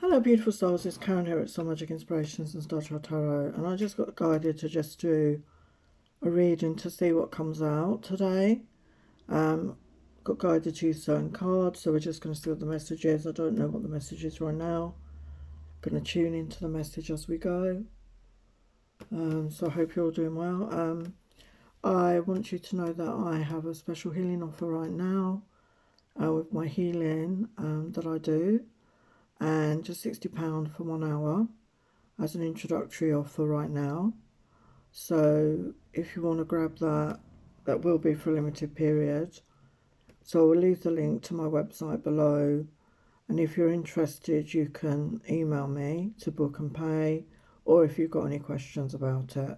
Hello beautiful souls, it's Karen here at Soul Magic Inspirations and Star Chart Tarot, and I just got guided to just do a reading to see what comes out today. Got guided to use certain cards, so we're just going to see what the message is. I don't know what the message is right now. Going to tune into the message as we go. So I hope you're all doing well. I want you to know that I have a special healing offer right now with my healing that I do, and just £60 for 1 hour as an introductory offer right now. So if you want to grab that, that will be for a limited period. So I'll leave the link to my website below, and if you're interested you can email me to book and pay, or if you've got any questions about it.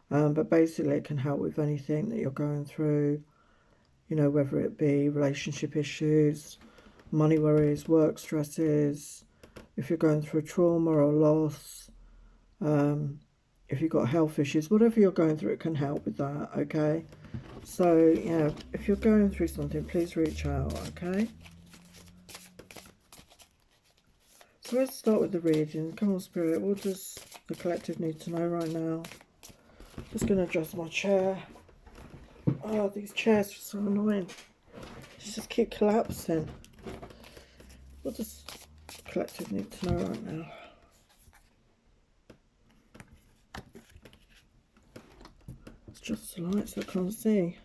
But basically it can help with anything that you're going through, you know, whether it be relationship issues, money worries, work stresses, if you're going through trauma or loss, if you've got health issues, whatever you're going through, it can help with that, okay? So, yeah, if you're going through something, please reach out, okay? So let's start with the reading. Come on, Spirit, what does the collective need to know right now? Just going to adjust my chair. Oh, these chairs are so annoying. They just keep collapsing. What does the collective need to know right now? It's just the light so I can't see.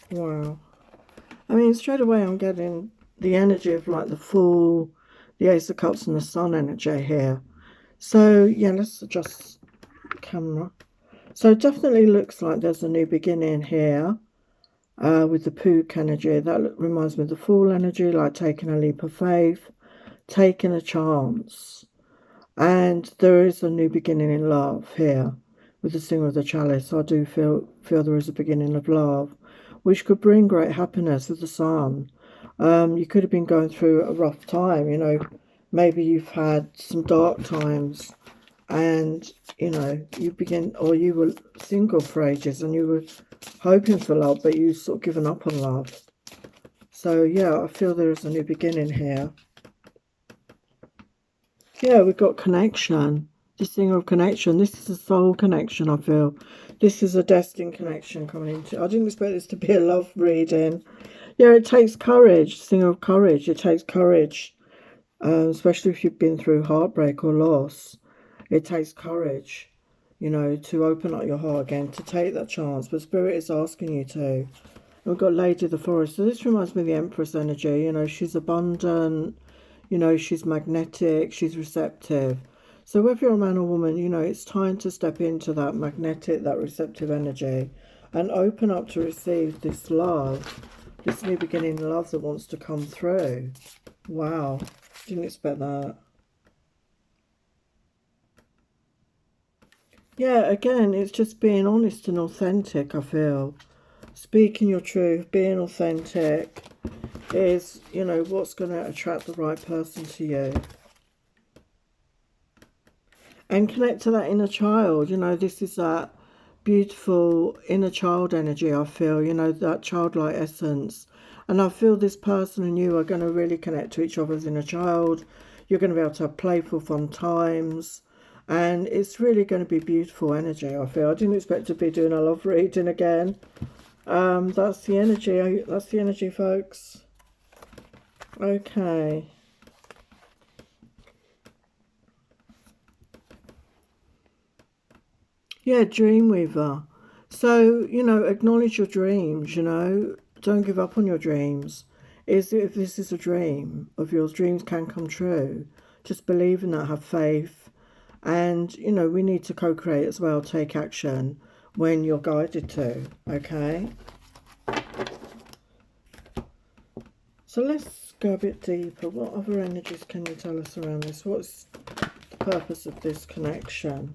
Wow. I mean, straight away I'm getting the energy of like the Fool, the Ace of Cups and the Sun energy here. So, yeah, let's adjust the camera. So it definitely looks like there's a new beginning here with the Pook energy. That reminds me of the Fool energy, like taking a leap of faith, taking a chance. And there is a new beginning in love here with the Singer of the Chalice. I do feel there is a beginning of love, which could bring great happiness with the Sun. You could have been going through a rough time, you know, maybe you've had some dark times, and you know, you were single for ages and you were hoping for love, but you sort of given up on love. So yeah, I feel there is a new beginning here. Yeah, we've got connection. This thing of connection. This is a soul connection, I feel. This is a destined connection coming into. I didn't expect this to be a love reading. Yeah, it takes courage. Thing of courage. It takes courage, especially if you've been through heartbreak or loss. It takes courage, you know, to open up your heart again, to take that chance. But Spirit is asking you to. We've got Lady of the Forest. So this reminds me of the Empress energy. You know, she's abundant. You know, she's magnetic. She's receptive. So whether you're a man or woman, you know, it's time to step into that magnetic, that receptive energy and open up to receive this love, this new beginning love that wants to come through. Wow. Didn't expect that. Yeah, again, it's just being honest and authentic, I feel. Speaking your truth, being authentic is, you know, what's going to attract the right person to you. And connect to that inner child. You know, this is that beautiful inner child energy, I feel, you know, that childlike essence. And I feel this person and you are going to really connect to each other's inner child. You're going to be able to have playful, fun times. And it's really going to be beautiful energy, I feel. I didn't expect to be doing a love reading again. That's the energy. That's the energy, folks. Okay. Yeah, Dreamweaver. So, you know, acknowledge your dreams, you know. Don't give up on your dreams. If this is a dream of yours, dreams can come true. Just believe in that, have faith. And, you know, we need to co-create as well, take action when you're guided to, okay? So let's go a bit deeper. What other energies can you tell us around this? What's the purpose of this connection?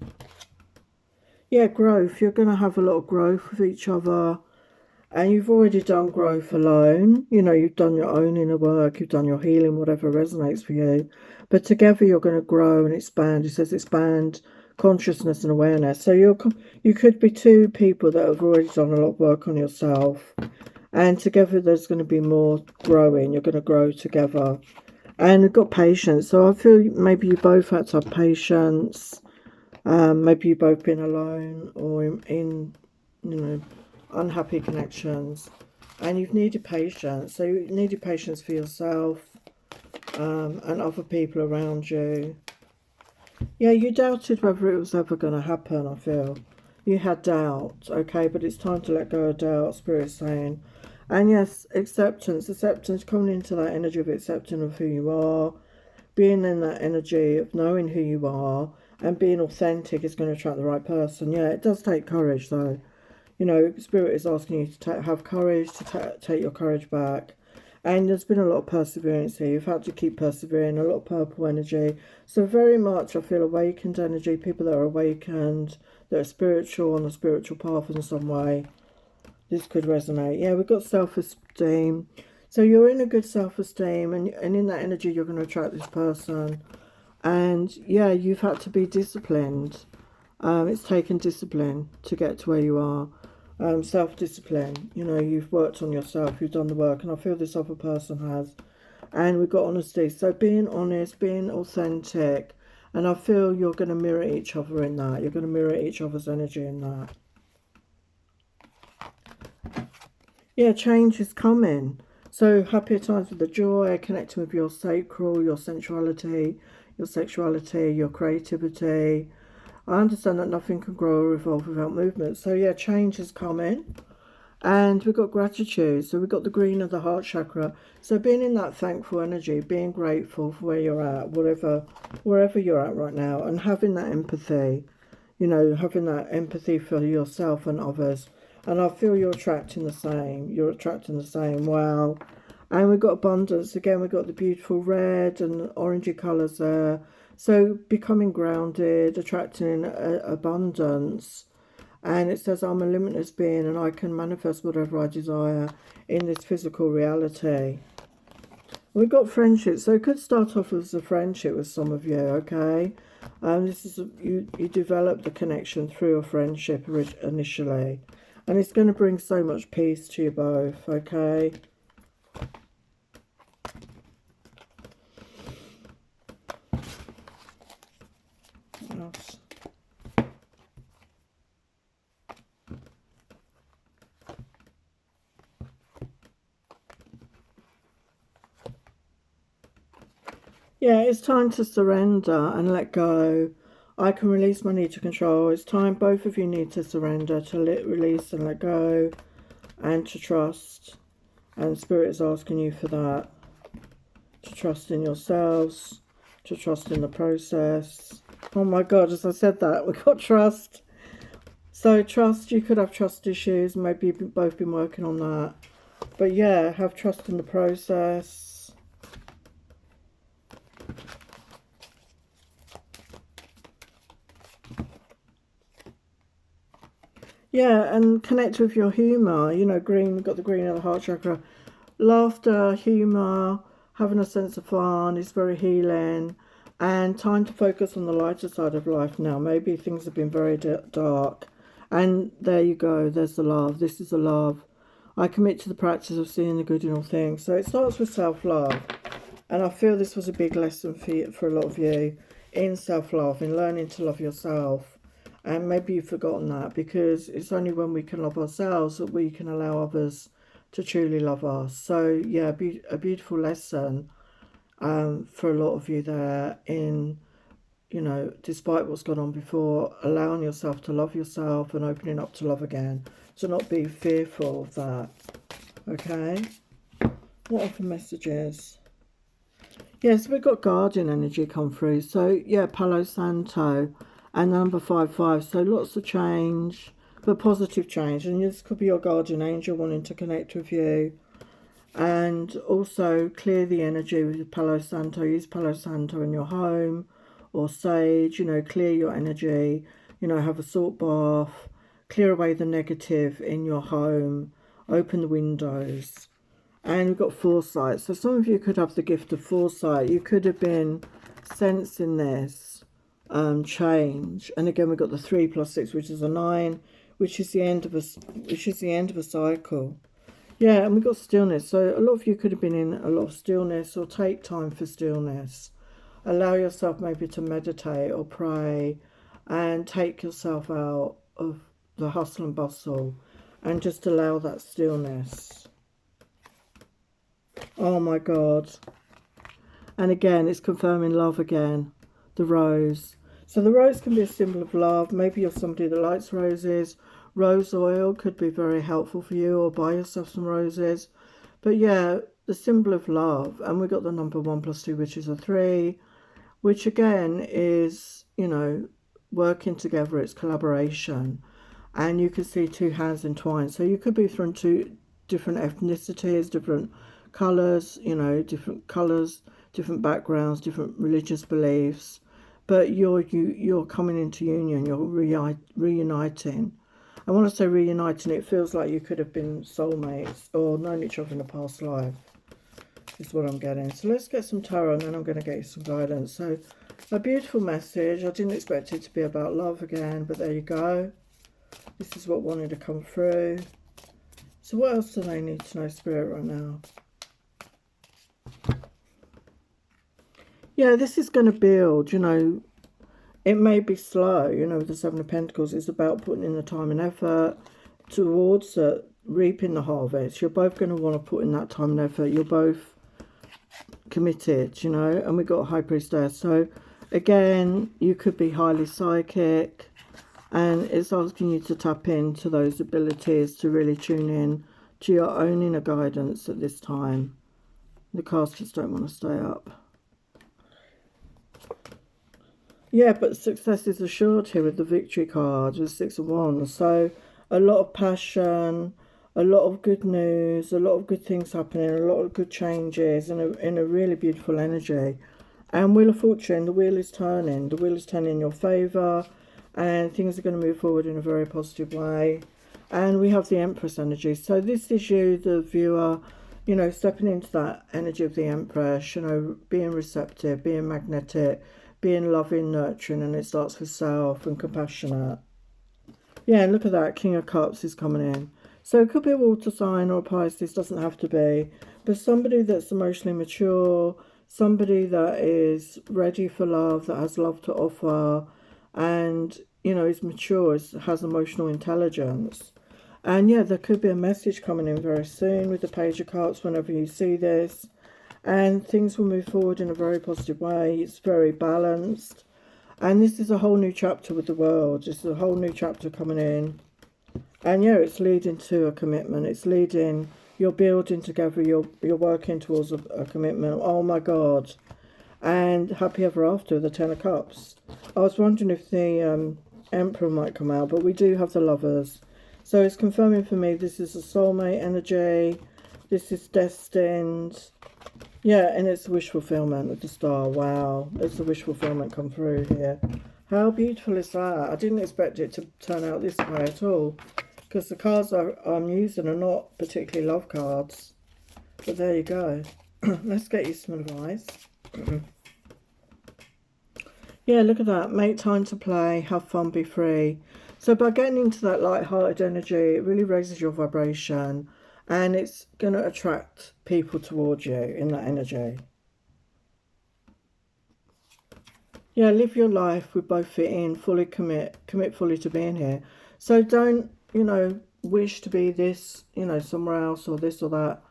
Yeah, growth. You're going to have a lot of growth with each other. And you've already done growth alone. You know, you've done your own inner work, you've done your healing, whatever resonates for you. But together you're going to grow and expand. It says expand consciousness and awareness. So you could be two people that have already done a lot of work on yourself. And together there's going to be more growing. You're going to grow together. And you've got patience. So I feel maybe you both had to have patience. Maybe you've both been alone or in you know, unhappy connections, and you've needed patience. So you needed patience for yourself and other people around you. Yeah, you doubted whether it was ever going to happen. I feel you had doubt, okay, but it's time to let go of doubt, Spirit's saying. And yes, acceptance, coming into that energy of accepting of who you are, being in that energy of knowing who you are and being authentic is going to attract the right person. Yeah, it does take courage though. You know, Spirit is asking you to have courage, to take your courage back. And there's been a lot of perseverance here. You've had to keep persevering, a lot of purple energy. So very much I feel awakened energy, people that are awakened, that are spiritual, on a spiritual path in some way. This could resonate. Yeah, we've got self-esteem. So you're in a good self-esteem, and in that energy you're going to attract this person. And yeah, you've had to be disciplined. It's taken discipline to get to where you are. Self-discipline. You know, you've worked on yourself, you've done the work, and I feel this other person has. And we've got honesty. So being honest, being authentic, and I feel you're going to mirror each other in that. You're going to mirror each other's energy in that. Yeah, change is coming. So happier times with the joy, connecting with your sacral, your sensuality, your sexuality, your creativity. I understand that nothing can grow or evolve without movement. So yeah, change is coming. And we've got gratitude. So we've got the green of the heart chakra. So being in that thankful energy, being grateful for where you're at, wherever you're at right now, and having that empathy, you know, having that empathy for yourself and others. And I feel you're attracting the same. You're attracting the same. Wow. And we've got abundance. Again, we've got the beautiful red and orangey colours there. So becoming grounded, attracting abundance. And it says, I'm a limitless being and I can manifest whatever I desire in this physical reality. We've got friendship. So it could start off as a friendship with some of you, okay? This is you develop the connection through a friendship initially. And it's going to bring so much peace to you both, okay? What else? Yeah, it's time to surrender and let go. I can release my need to control. It's time both of you need to surrender, to release and let go, and to trust. And Spirit is asking you for that. To trust in yourselves, to trust in the process. Oh my God, as I said that, we've got trust. So trust, you could have trust issues. Maybe you've both been working on that. But yeah, have trust in the process. Yeah, and connect with your humour. You know, green, we've got the green of the heart chakra. Laughter, humour, having a sense of fun is very healing. And time to focus on the lighter side of life now. Maybe things have been very dark. And there you go, there's the love. This is the love. I commit to the practice of seeing the good in all things. So it starts with self-love. And I feel this was a big lesson for a lot of you in self-love, in learning to love yourself. And maybe you've forgotten that, because it's only when we can love ourselves that we can allow others to truly love us. So yeah, a beautiful lesson for a lot of you there in, you know, despite what's gone on before, allowing yourself to love yourself and opening up to love again, to not be fearful of that. Okay, what other messages? Yes, we've got guardian energy come through. So yeah, Palo Santo and number 55. So lots of change, but positive change. And this could be your guardian angel wanting to connect with you. And also clear the energy with Palo Santo. Use Palo Santo in your home or sage, you know, clear your energy, you know, have a salt bath, clear away the negative in your home open the windows. And we've got foresight. So some of you could have the gift of foresight. You could have been sensing this change. And again, we've got the 3 plus 6, which is a 9, which is the end of a cycle. Yeah, and we've got stillness. So a lot of you could have been in a lot of stillness, or take time for stillness. Allow yourself maybe to meditate or pray and take yourself out of the hustle and bustle and just allow that stillness. Oh my God. And again, it's confirming love again. The rose. So the rose can be a symbol of love. Maybe you're somebody that likes roses. Rose oil could be very helpful for you, or buy yourself some roses. But yeah, the symbol of love. And we got the number 1 plus 2, which is a 3, which again is, you know, working together. It's collaboration. And you can see 2 hands entwined. So you could be from 2 different ethnicities, different colours, you know, different colours, different backgrounds, different religious beliefs. But you're coming into union. You're reuniting. And when I say reuniting, it feels like you could have been soulmates or known each other in a past life, is what I'm getting. So let's get some tarot, and then I'm going to get you some guidance. So a beautiful message. I didn't expect it to be about love again, but there you go. This is what wanted to come through. So what else do they need to know, Spirit, right now? Yeah, this is going to build, you know. It may be slow, you know, with the 7 of Pentacles. It's about putting in the time and effort towards reaping the harvest. You're both going to want to put in that time and effort. You're both committed, you know. And we got High Priestess. So, again, you could be highly psychic. And it's asking you to tap into those abilities to really tune in to your own inner guidance at this time. The cards just don't want to stay up. Yeah, but success is assured here with the victory card, with 6 of Wands. So a lot of passion, a lot of good news, a lot of good things happening, a lot of good changes, in a really beautiful energy. And Wheel of Fortune, the wheel is turning. The wheel is turning in your favour, and things are going to move forward in a very positive way. And we have the Empress energy. So this is you, the viewer, you know, stepping into that energy of the Empress, you know, being receptive, being magnetic, being loving, nurturing, and it starts with self and compassionate. Yeah, and look at that, King of Cups is coming in. So it could be a water sign or a Pisces, doesn't have to be. But somebody that's emotionally mature, somebody that is ready for love, that has love to offer, and, you know, is mature, has emotional intelligence. And yeah, there could be a message coming in very soon with the Page of Cups whenever you see this. And things will move forward in a very positive way. It's very balanced. And this is a whole new chapter with the world. It's a whole new chapter coming in. And yeah, it's leading to a commitment. It's leading, you're building together, you're working towards a commitment. Oh my God. And happy ever after, the 10 of Cups. I was wondering if the Emperor might come out, but we do have the Lovers. So it's confirming for me this is a soulmate energy. This is destined. Yeah, and it's wish fulfillment with the Star. Wow, it's the wish fulfillment come through here. How beautiful is that? I didn't expect it to turn out this way at all, because the cards I'm using are not particularly love cards. But there you go. Let's get you some advice. Yeah, look at that. Make time to play, have fun, be free. So by getting into that light-hearted energy, it really raises your vibration. And it's going to attract people towards you in that energy. Yeah, live your life with both feet in, fully commit fully to being here. So don't, you know, wish to be this, you know, somewhere else or this or that.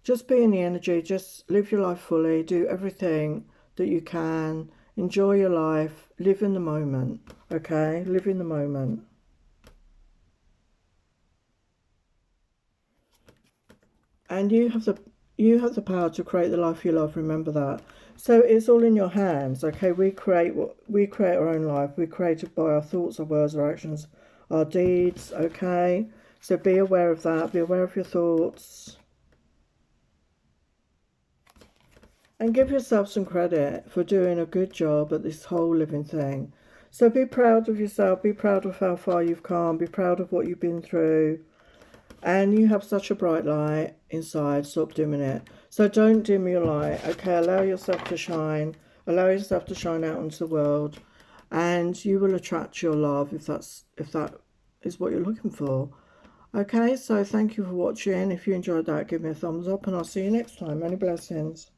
Just be in the energy, just live your life fully, do everything that you can, enjoy your life, live in the moment, okay? Live in the moment. And you have the power to create the life you love, remember that. So it's all in your hands, okay? We create our own life. We create it by our thoughts, our words, our actions, our deeds, okay? So be aware of that, be aware of your thoughts. And give yourself some credit for doing a good job at this whole living thing. So be proud of yourself, be proud of how far you've come, be proud of what you've been through. And you have such a bright light inside. Stop dimming it. So don't dim your light. Okay, allow yourself to shine. Allow yourself to shine out into the world, and you will attract your love if that is what you're looking for. Okay, so thank you for watching. If you enjoyed that, give me a thumbs up, and I'll see you next time. Many blessings.